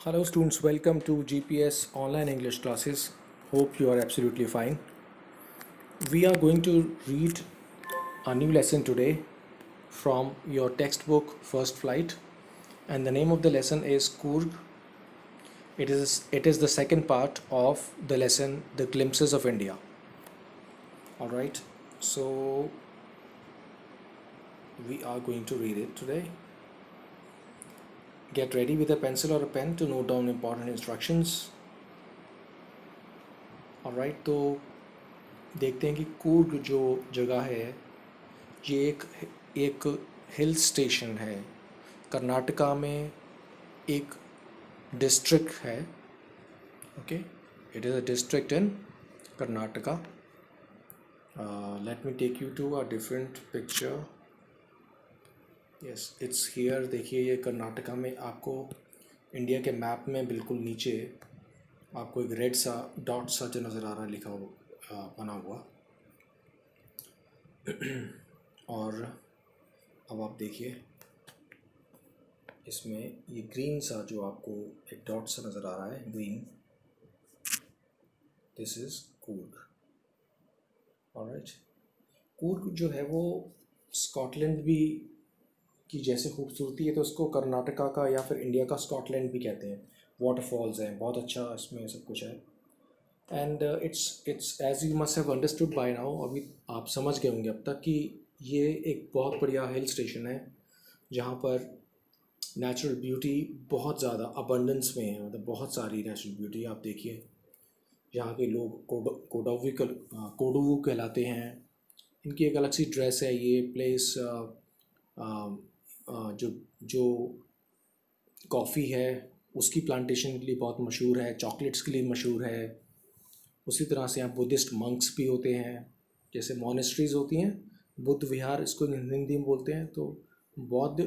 Hello students, welcome to GPS online English classes. Hope you are absolutely fine. We are going to read a new lesson today from your textbook First Flight, and the name of the lesson is Coorg. It is the second part of the lesson The Glimpses of India. All right. So we are going to read it today. Get ready with a pencil or a pen to note down important instructions. All right, तो देखते हैं कि कूर्ग जो जगह है ये एक hill station है कर्नाटका में, एक डिस्ट्रिक्ट है. Okay, it is a district in Karnataka. Let me take you to a different picture. Yes, it's here. देखिए, ये कर्नाटका में आपको इंडिया के मैप में बिल्कुल नीचे आपको एक रेड सा डॉट सा जो नज़र आ रहा है लिखा हुआ बना हुआ. और अब आप देखिए, इसमें ये ग्रीन सा जो आपको एक डॉट सा नज़र आ रहा है, green, this is Coorg. Alright, Coorg जो है वो स्कॉटलैंड भी की जैसे खूबसूरती है, तो उसको कर्नाटका का या फिर इंडिया का स्कॉटलैंड भी कहते हैं. वाटरफॉल्स हैं, बहुत अच्छा इसमें सब कुछ है. And it's as you must have understood by now, अभी आप समझ गए होंगे अब तक कि ये एक बहुत बढ़िया हिल स्टेशन है जहाँ पर नेचुरल ब्यूटी बहुत ज़्यादा अबंडेंस में है. मतलब बहुत सारी नेचुरल ब्यूटी. आप देखिए, यहाँ के लोग कोडोवू कहलाते हैं. इनकी एक अलग सी ड्रेस है. ये प्लेस जो जो कॉफ़ी है उसकी प्लांटेशन के लिए बहुत मशहूर है, चॉकलेट्स के लिए मशहूर है. उसी तरह से यहाँ बुद्धिस्ट मंक्स भी होते हैं, जैसे मोनेस्ट्रीज़ होती हैं, बुद्ध विहार इसको हिंदी में बोलते हैं. तो बौद्ध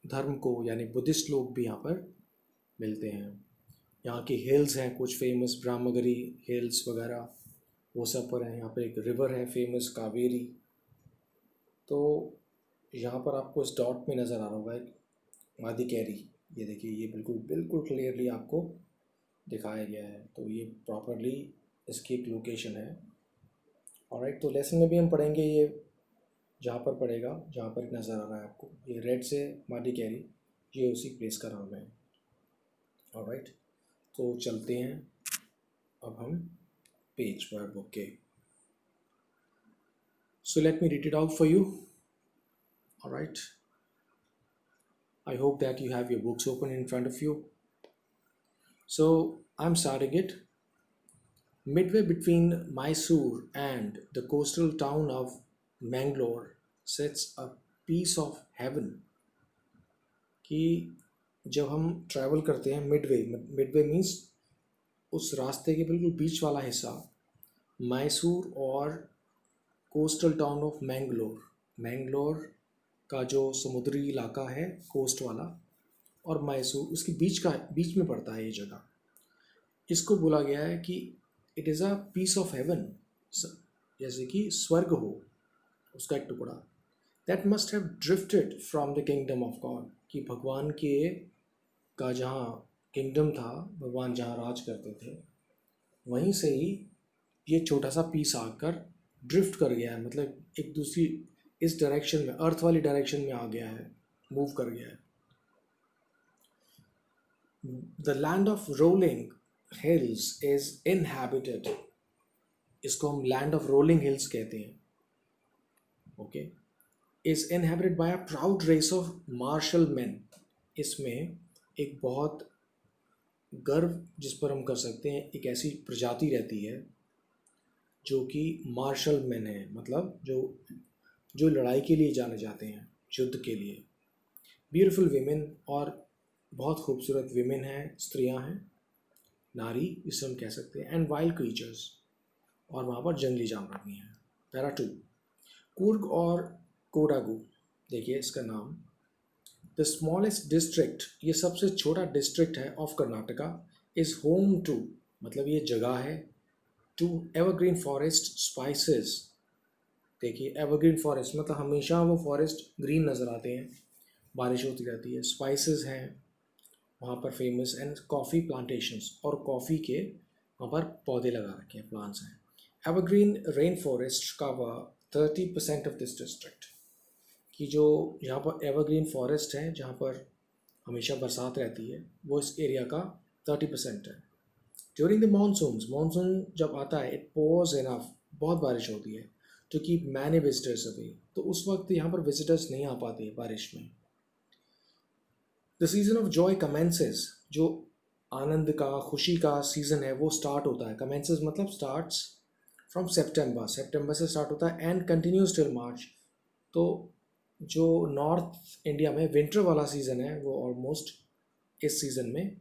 धर्म को यानी बुद्धिस्ट लोग भी यहाँ पर मिलते हैं. यहाँ की हिल्स हैं कुछ फेमस, ब्रह्मगिरी हिल्स वगैरह, वो सब पर हैं. यहाँ पर एक रिवर है फेमस, कावेरी. तो यहाँ पर आपको इस डॉट में नज़र आ रहा होगा एक मादिकेरी. ये देखिए, ये बिल्कुल बिल्कुल क्लियरली आपको दिखाया गया है. तो ये प्रॉपरली इसकी एक लोकेशन है. ऑलराइट, तो लेसन में भी हम पढ़ेंगे ये जहाँ पर पड़ेगा, जहाँ पर नज़र आ रहा है आपको ये रेड से मादिकेरी, ये उसी प्लेस का नाम है. ऑलराइट, तो चलते हैं अब हम पेज पर बुक के. So let me read it out for you. Alright, I hope that you have your books open in front of you. So I'm starting it. Midway between Mysore and the coastal town of Mangalore sits a piece of heaven. कि जब हम travel करते हैं Midway means उस रास्ते के बिल्कुल बीच वाला हिस्सा, मैसूर और कोस्टल टाउन ऑफ मैंगलोर का जो समुद्री इलाका है कोस्ट वाला, और मैसूर उसके बीच में पड़ता है ये जगह. इसको बोला गया है कि it is a piece of heaven, जैसे कि स्वर्ग हो उसका एक टुकड़ा. That must have drifted from the kingdom of God, कि भगवान के का जहाँ किंगडम था, भगवान जहाँ राज करते थे, वहीं से ही ये छोटा सा पीस आकर ड्रिफ्ट कर गया है. मतलब एक दूसरी इस डायरेक्शन में, अर्थ वाली डायरेक्शन में आ गया है, मूव कर गया है. The land of rolling hills is inhabited. इसको हम लैंड ऑफ रोलिंग हिल्स कहते हैं. Okay, is inhabited by a proud race of martial man. इसमें एक बहुत गर्व जिस पर हम कर सकते हैं, एक ऐसी प्रजाति रहती है जो कि मार्शल मैन है, मतलब जो लड़ाई के लिए जाने जाते हैं, युद्ध के लिए. ब्यूटीफुल वीमेन, और बहुत खूबसूरत वीमेन हैं, स्त्रियां हैं, नारी इसे हम कह सकते हैं. एंड वाइल्ड क्रीचर्स, और वहाँ पर जंगली जानवर भी हैं. पैरा 2, कूर्ग और कोडागू. देखिए इसका नाम, द स्मॉलेस्ट डिस्ट्रिक्ट, ये सबसे छोटा डिस्ट्रिक्ट है of Karnataka, is home to, मतलब ये जगह है, टू एवरग्रीन फॉरेस्ट स्पाइसेस. देखिए, एवरग्रीन फॉरेस्ट मतलब हमेशा वो फॉरेस्ट ग्रीन नज़र आते हैं, बारिश होती रहती है. स्पाइसेस हैं वहाँ पर फेमस, एंड कॉफ़ी प्लांटेशंस, और कॉफ़ी के वहाँ पर पौधे लगा रखे हैं, प्लांट्स हैं. Evergreen rain forest cover 30% of this district. कि जो यहाँ पर एवरग्रीन फॉरेस्ट है जहाँ पर हमेशा बरसात रहती है, वो इस एरिया का 30% है. ड्यूरिंग द मानसून्स, मानसून जब आता है, इट पोर्स इनफ, बहुत बारिश होती है, to keep many visitors away. तो उस वक्त यहाँ पर विजिटर्स नहीं आ पाते बारिश में. The season off Joy commences, जो आनंद का, खुशी का सीज़न है, वो स्टार्ट होता है. कमेंसेस मतलब स्टार्ट्स फ्रॉम सेप्टेम्बर, सेप्टेम्बर से स्टार्ट होता है एंड कंटिन्यूज टिल मार्च. तो जो नॉर्थ इंडिया में विंटर वाला सीज़न है, वो ऑलमोस्ट इस सीज़न में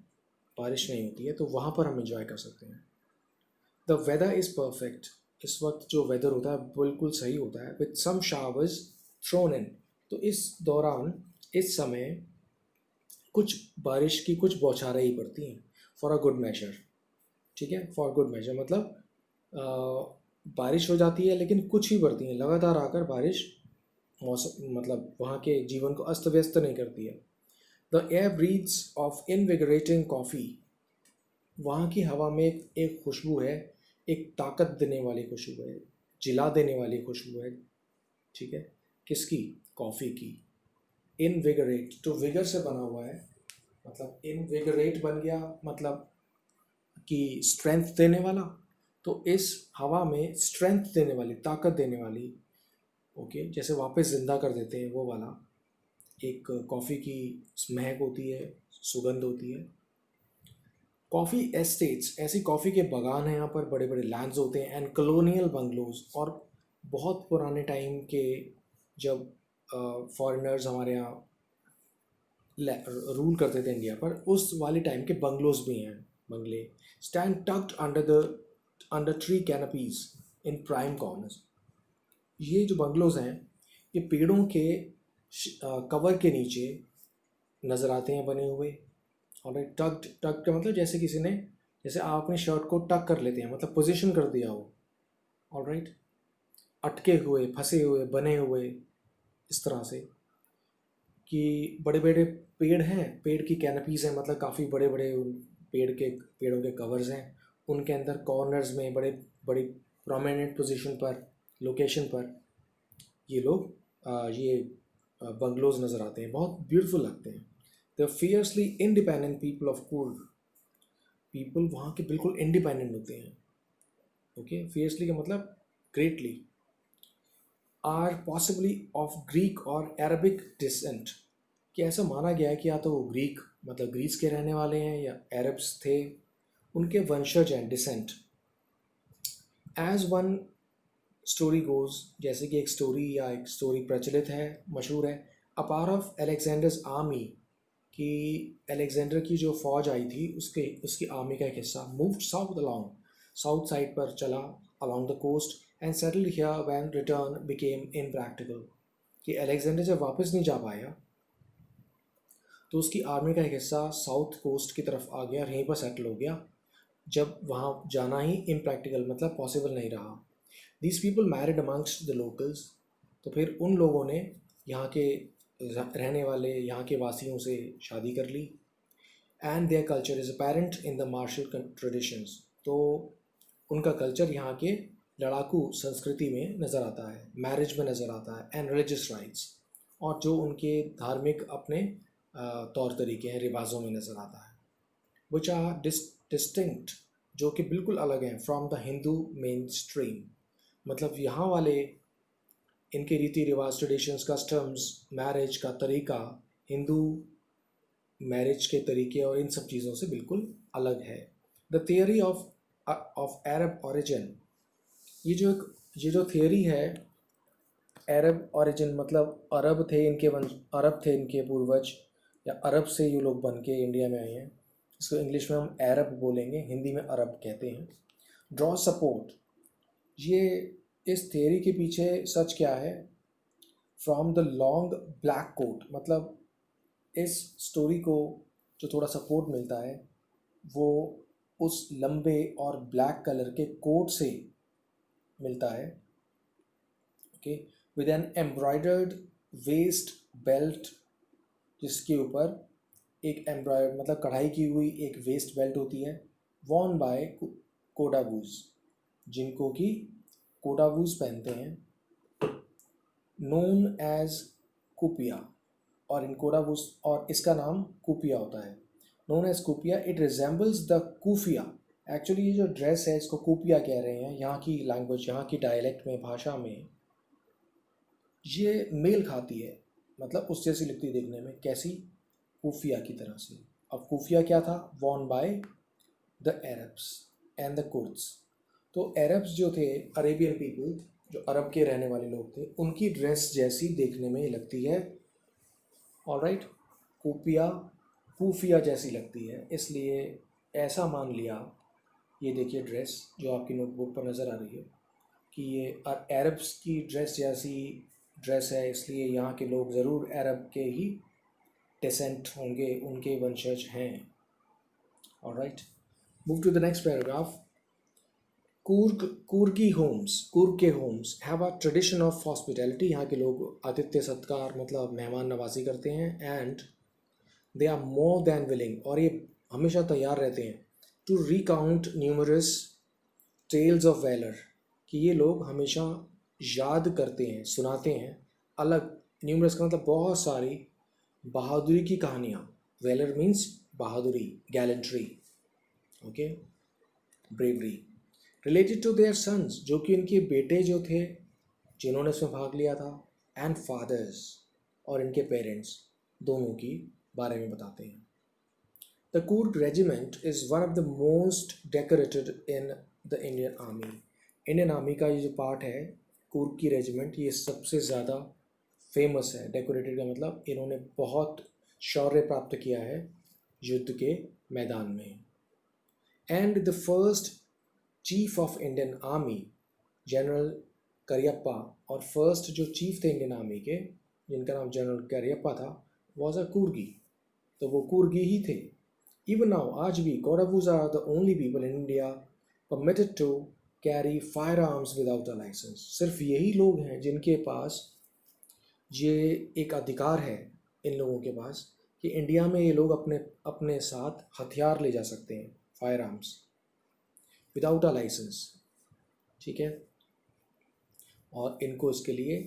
बारिश नहीं होती है, तो वहाँ पर हम इंजॉय कर सकते हैं. The weather is perfect. इस वक्त जो वेदर होता है बिल्कुल सही होता है, with some showers thrown in. तो इस दौरान, इस समय कुछ बारिश की कुछ बौछारें ही पड़ती हैं, फॉर अ गुड मेजर. ठीक है, फॉर गुड मेजर मतलब बारिश हो जाती है लेकिन कुछ ही पड़ती हैं, लगातार आकर बारिश मौसम मतलब वहाँ के जीवन को अस्त व्यस्त नहीं करती है. The air breathes of invigorating coffee. वहाँ की हवा में एक खुशबू है, एक ताकत देने वाली खुशबू है, जिला देने वाली खुशबू है. ठीक है, किसकी? कॉफ़ी की. इनविगरेट, तो विगर से बना हुआ है, मतलब इनविगरेट बन गया, मतलब कि स्ट्रेंथ देने वाला. तो इस हवा में स्ट्रेंथ देने वाली, ताकत देने वाली, ओके, जैसे वापस ज़िंदा कर देते हैं, वो वाला एक कॉफ़ी की महक होती है, सुगंध होती है. कॉफ़ी एस्टेट्स, ऐसी कॉफ़ी के बागान हैं यहाँ पर, बड़े बड़े लैंड्स होते हैं, एंड कॉलोनियल बंगलोज. और बहुत पुराने टाइम के, जब फॉरेनर्स हमारे यहाँ रूल करते थे इंडिया पर, उस वाले टाइम के बंगलोज भी हैं, बंगले. Stand tucked under tree canopies in prime corners. ये जो बंगलोज हैं, ये पेड़ों के कवर के नीचे नज़र आते हैं बने हुए. और टक्ड, टक का मतलब जैसे किसी ने, जैसे आप अपनी शर्ट को टक कर लेते हैं, मतलब पोजीशन कर दिया हो. ऑलराइट, अटके हुए, फंसे हुए, बने हुए, इस तरह से. कि बड़े बड़े पेड़ हैं, पेड़ की कैनपीज़ हैं, मतलब काफ़ी बड़े बड़े पेड़ों के कवर्स हैं. उनके अंदर कॉर्नर्स में बड़े बड़ी प्रोमिनेंट पोजीशन पर, लोकेशन पर ये लोग ये बंगलोज नज़र आते हैं, बहुत ब्यूटीफुल लगते हैं. The fiercely independent people of cool. People वहाँ के बिल्कुल इंडिपेंडेंट होते हैं. ओके, फियर्सली का मतलब greatly. Are possibly of Greek और अरबिक डिसेंट. कि ऐसा माना गया है कि या तो वो ग्रीक मतलब ग्रीस के रहने वाले हैं, या अरब्स थे, उनके वंशज हैं, descent. As one story goes, जैसे कि एक स्टोरी या एक स्टोरी प्रचलित है, मशहूर है. A part of Alexander's army, कि अलेक्जेंडर की जो फौज आई थी, उसकी आर्मी का एक हिस्सा moved south along, south side पर चला, along the coast, and settled here when return became impractical. कि अलेक्जेंडर जब वापस नहीं जा पाया, तो उसकी आर्मी का एक हिस्सा साउथ कोस्ट की तरफ आ गया और यहीं पर सेटल हो गया, जब वहाँ जाना ही इम्प्रैक्टिकल मतलब पॉसिबल नहीं रहा. These people married amongst the locals. तो फिर उन लोगों ने यहाँ के रहने वाले, यहाँ के वासियों से शादी कर ली. And their culture is apparent in the martial traditions. तो उनका कल्चर यहाँ के लड़ाकू संस्कृति में नज़र आता है, मैरिज में नज़र आता है, एंड रिलीजियस राइट्स, और जो उनके धार्मिक अपने तौर तरीके हैं, रिवाजों में नज़र आता है. विच आर डिस्टिंक्ट, जो कि बिल्कुल अलग हैं, from the Hindu main stream. मतलब यहाँ वाले, इनके रीति रिवाज, ट्रेडिशंस, कस्टम्स, मैरिज का तरीका हिंदू मैरिज के तरीके और इन सब चीज़ों से बिल्कुल अलग है. The theory of Arab origin. ये जो थियरी है, अरब ओरिजिन मतलब अरब थे इनके वंश, अरब थे इनके पूर्वज, या अरब से ये लोग बन के इंडिया में आए हैं. इसको इंग्लिश में हम अरब बोलेंगे, हिंदी में अरब कहते हैं. Draw support. ये इस थियरी के पीछे सच क्या है? From the long black coat, मतलब इस स्टोरी को जो थोड़ा सपोर्ट मिलता है, वो उस लंबे और ब्लैक कलर के कोट से मिलता है. Okay, with an embroidered waist belt, जिसके ऊपर एक एम्ब्रॉयड मतलब कढ़ाई की हुई एक वेस्ट बेल्ट होती है, वॉर्न बाय कोडावूज, जिनको कि कोडावूज पहनते हैं, नोन एज कुपिया, और इन कोडावूज, और इसका नाम कुपिया होता है, known as kupya. It resembles the kufiya. Actually ये जो ड्रेस है इसको कुपिया कह रहे हैं, यहाँ की लैंग्वेज, यहाँ की डायलेक्ट में, भाषा में ये मेल खाती है, मतलब उस जैसी लगती है देखने में, कैसी, कुफिया की तरह से। अब कुफिया क्या था, Warne by the Arabs and the Kurds. तो अरब्स जो थे, अरेबियन पीपल, जो अरब के रहने वाले लोग थे, उनकी ड्रेस जैसी देखने में लगती है, ऑलराइट, कुपिया कुफिया जैसी लगती है, इसलिए ऐसा मान लिया। ये देखिए ड्रेस जो आपकी नोटबुक पर नज़र आ रही है कि ये अरब्स की ड्रेस जैसी ड्रेस है, इसलिए यहाँ के लोग ज़रूर अरब के ही डिसेंट होंगे, उनके वंशज हैं, alright. Move to the next paragraph. Coorg के homes have a tradition of hospitality. यहाँ के लोग आतिथ्य सत्कार मतलब मेहमान नवाजी करते हैं, and they are more than willing, और ये हमेशा तैयार रहते हैं, to recount numerous tales of valour, कि ये लोग हमेशा याद करते हैं, सुनाते हैं अलग, न्यूमरस का मतलब बहुत सारी, बहादुरी की कहानियाँ, वैलर मीन्स बहादुरी, gallantry, okay, bravery, related to their sons, जो कि इनके बेटे जो थे जिन्होंने इसमें भाग लिया था, एंड फादर्स, और इनके पेरेंट्स दोनों की बारे में बताते हैं। The Coorg regiment is one of the most decorated in the Indian army. Indian army का ये जो पार्ट है, कूर्ग की रेजिमेंट, ये सबसे ज़्यादा फेमस है। डेकोरेटेड का मतलब इन्होंने बहुत शौर्य प्राप्त किया है युद्ध के मैदान में। And the first chief of Indian army, general Cariappa, और फर्स्ट जो चीफ थे इंडियन आर्मी के, जिनका नाम जनरल करियप्पा था, वॉज अ कूर्गी, तो वो कूर्गी ही थे। इवन नाउ, आज भी, Kodavus are the only people in India permitted to carry fire arms without a licence. सिर्फ यही लोग हैं जिनके पास ये एक अधिकार है, इन लोगों के पास, कि इंडिया में ये लोग अपने अपने साथ हथियार ले जा सकते हैं, fire arms, without a licence, ठीक है, और इनको इसके लिए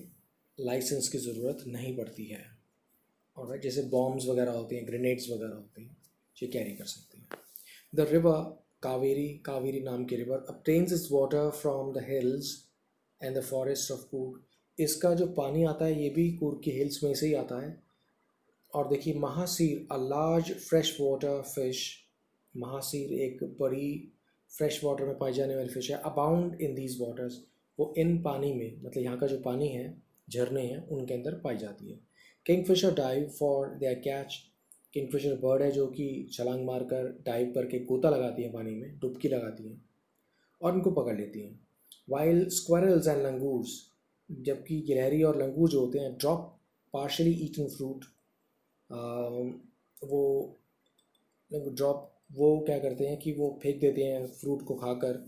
लाइसेंस की ज़रूरत नहीं पड़ती है, और जैसे बॉम्ब्स वगैरह होते हैं, ग्रेनेड्स वगैरह होते हैं, ये कैरी कर सकते हैं। द रिवर कावेरी, कावेरी नाम की river, obtains its water from the hills and the forests of Coorg। इसका जो पानी आता है ये भी कूर्ग की हिल्स में से ही आता है। और देखिए mahseer, a large fresh water fish, mahseer एक बड़ी फ्रेश वाटर में पाई जाने वाली फिश है, अबाउंड इन दीज वाटर्स, वो इन पानी में, मतलब यहाँ का जो पानी है, झरने हैं, उनके अंदर पाई जाती है। Kingfisher dive for their catch, Kingfisher bird है जो कि छलांग मारकर, डाइव करके गोता लगाती है पानी में, डुबकी लगाती हैं और इनको पकड़ लेती हैं। वाइल स्क्वायरल्स एंड लंगूर्स, जबकि गिलहरी और लंगूर जो होते हैं, ड्रॉप पार्शली ईटन फ्रूट, वो ड्रॉप, वो क्या करते हैं कि वो फेंक देते हैं फ्रूट को खाकर,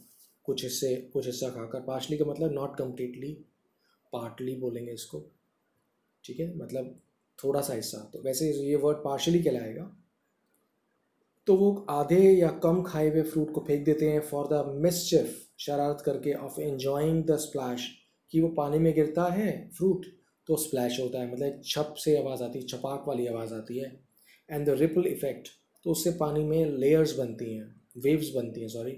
कुछ हिस्सा खाकर। पार्शली का मतलब नॉट कम्प्लीटली, पार्टली बोलेंगे इसको, ठीक है, मतलब थोड़ा सा हिस्सा, तो वैसे ये वर्ड पार्शली कहलाएगा। तो वो आधे या कम खाए हुए फ्रूट को फेंक देते हैं, फॉर द मिसचिफ, शरारत करके, ऑफ एंजॉइंग द स्प्लैश, कि वो पानी में गिरता है फ्रूट तो स्प्लैश होता है, मतलब छप से आवाज़ आती है, छपाक वाली आवाज़ आती है। एंड द रिपल इफेक्ट, तो उससे पानी में लेयर्स बनती हैं, वेव्स बनती हैं, सॉरी,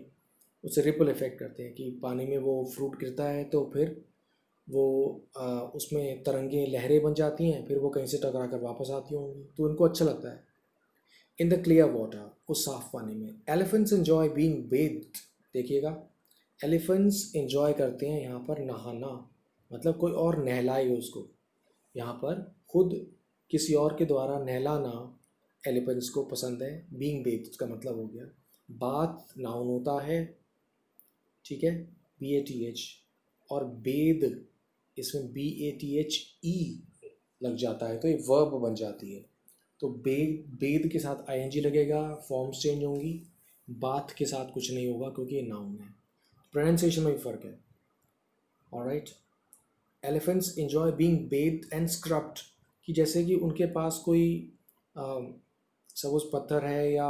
उससे रिपल इफेक्ट करते हैं कि पानी में वो फ्रूट गिरता है तो फिर वो उसमें तरंगे, लहरें बन जाती हैं, फिर वो कहीं से टकरा कर वापस आती होंगी, तो उनको अच्छा लगता है। इन द क्लियर वाटर, उस साफ पानी में। एलिफेंट्स एंजॉय बीइंग बेस्ड, देखिएगा, एलिफेंट्स एंजॉय करते हैं यहाँ पर नहाना, मतलब कोई और नहलाए उसको, यहाँ पर खुद किसी और के द्वारा नहलाना एलिफेंट्स को पसंद है। बीइंग बेस्ड का मतलब हो गया, बात नाउन होता है, ठीक है, BATH, और बेद, इसमें BATHE लग जाता है तो ये वर्ब बन जाती है। तो बेद के साथ ING लगेगा, फॉर्म्स चेंज होंगी, बात के साथ कुछ नहीं होगा क्योंकि ये नाउन है। प्रोनाउंसिएशन में भी फ़र्क है, alright. Elephants enjoy being bathed and scrubbed, कि जैसे कि उनके पास कोई सपोज पत्थर है या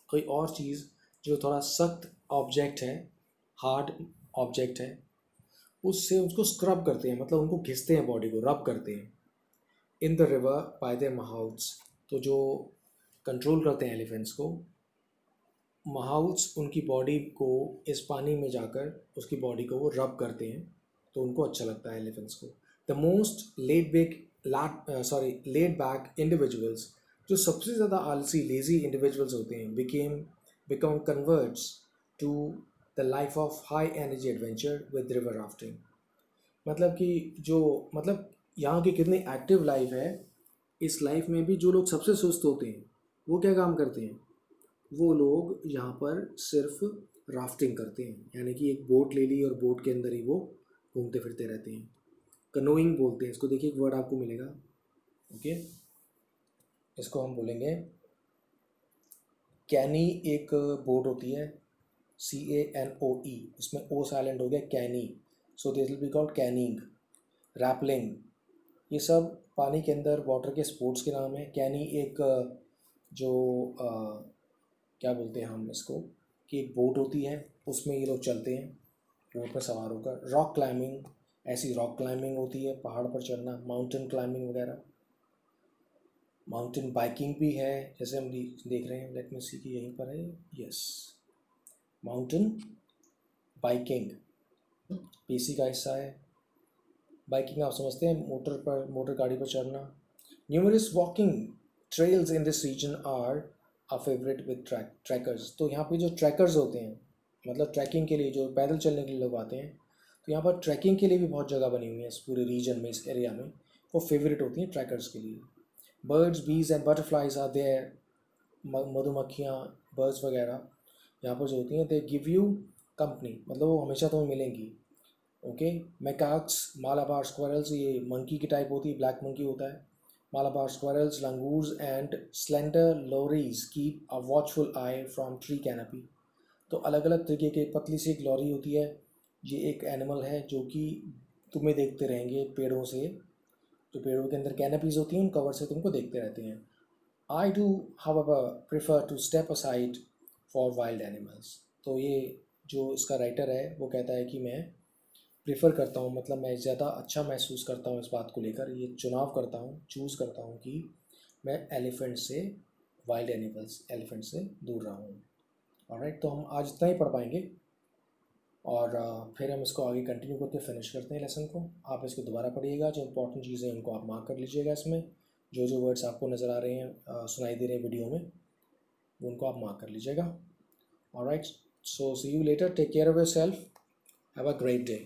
कोई और चीज़ जो थोड़ा सख्त ऑब्जेक्ट है, हार्ड ऑब्जेक्ट है, उससे उसको स्क्रब करते हैं, मतलब उनको घिसते हैं, बॉडी को रब करते हैं in the river by the mouths. तो जो कंट्रोल करते हैं एलिफेंट्स को, माउथ्स उनकी बॉडी को इस पानी में जाकर उसकी बॉडी को वो रब करते हैं, तो उनको अच्छा लगता है एलिफेंट्स को। The most laid back individuals, जो सबसे ज़्यादा आलसी लेजी इंडिविजुअल्स होते हैं, become converts to the life of high energy adventure with river rafting. मतलब कि जो, मतलब यहाँ की कितनी एक्टिव लाइफ है, इस लाइफ में भी जो लोग सबसे सुस्त होते हैं वो क्या काम करते हैं, वो लोग यहाँ पर सिर्फ राफ्टिंग करते हैं, यानी कि एक बोट ले ली और बोट के अंदर ही वो घूमते फिरते रहते हैं। कनोइंग बोलते हैं इसको, देखिए एक वर्ड आपको मिलेगा, ओके, इसको हम बोलेंगे कैनी। एक बोट होती है CANOE, उसमें ओ साइलेंट हो गया, canoe, so this will be called canoeing, rappelling, ये सब पानी के अंदर वाटर के स्पोर्ट्स के नाम है। कैनी एक जो क्या बोलते हैं हम इसको, कि एक बोट होती है, उसमें ये लोग चलते हैं बोट पर सवार होकर। रॉक क्लाइंबिंग, ऐसी रॉक क्लाइंबिंग होती है, पहाड़ पर चढ़ना, माउंटेन क्लाइंबिंग वगैरह। माउंटेन बाइकिंग भी है, जैसे हम देख रहे हैं, लेट मी सी कि यहीं पर है, यस, माउंटेन बाइकिंग पीसी का हिस्सा है। बाइकिंग आप समझते हैं, मोटर गाड़ी पर चढ़ना। Numerous walking trails in this region are a favourite with trekkers. तो यहाँ पे जो ट्रैकर्स होते हैं, मतलब ट्रैकिंग के लिए जो पैदल चलने के लिए लोग आते हैं, तो यहाँ पर ट्रैकिंग के लिए भी बहुत जगह बनी हुई है इस पूरे रीजन में, इस एरिया में, वो फेवरेट होती हैं ट्रैकर्स के लिए। बर्ड्स, बीज एंड बटरफ्लाइज आर देयर, मधुमक्खियाँ, बर्ड्स वगैरह यहाँ पर जो होती हैं, दे गिव यू कंपनी, मतलब वो हमेशा तुम्हें मिलेंगी, ओके। मैकाक्स, मालाबार स्क्वायरल्स, ये मंकी की टाइप होती है, ब्लैक मंकी होता है। Malabar squirrels, langurs and slender lorises keep a watchful eye from tree canopy. तो अलग अलग तरीके के, पतली सी एक लॉरी होती है, ये एक एनिमल है जो कि तुम्हें देखते रहेंगे पेड़ों से, जो पेड़ों के अंदर कैनपीज होती हैं उन कवर से तुमको देखते रहते हैं। I do however prefer to step aside for wild animals. तो ये जो इसका राइटर है वो कहता है कि मैं प्रेफर करता हूँ, मतलब मैं ज़्यादा अच्छा महसूस करता हूँ इस बात को लेकर, ये चुनाव करता हूँ, चूज़ करता हूँ कि मैं एलिफेंट से, वाइल्ड एनिमल्स, एलिफेंट से दूर रहूँ। ऑलराइट, तो हम आज इतना ही पढ़ पाएंगे, और फिर हम इसको आगे कंटिन्यू करके फिनिश करते हैं लेसन को। आप इसको दोबारा पढ़िएगा, जो इंपॉर्टेंट चीज़ें हैं उनको आप मार्क कर लीजिएगा इसमें, जो जो वर्ड्स आपको नज़र आ रहे हैं, सुनाई दे रहे हैं वीडियो में, उनको आप मार्क कर लीजिएगा। Alright, so see you later, take care of yourself, have a great day.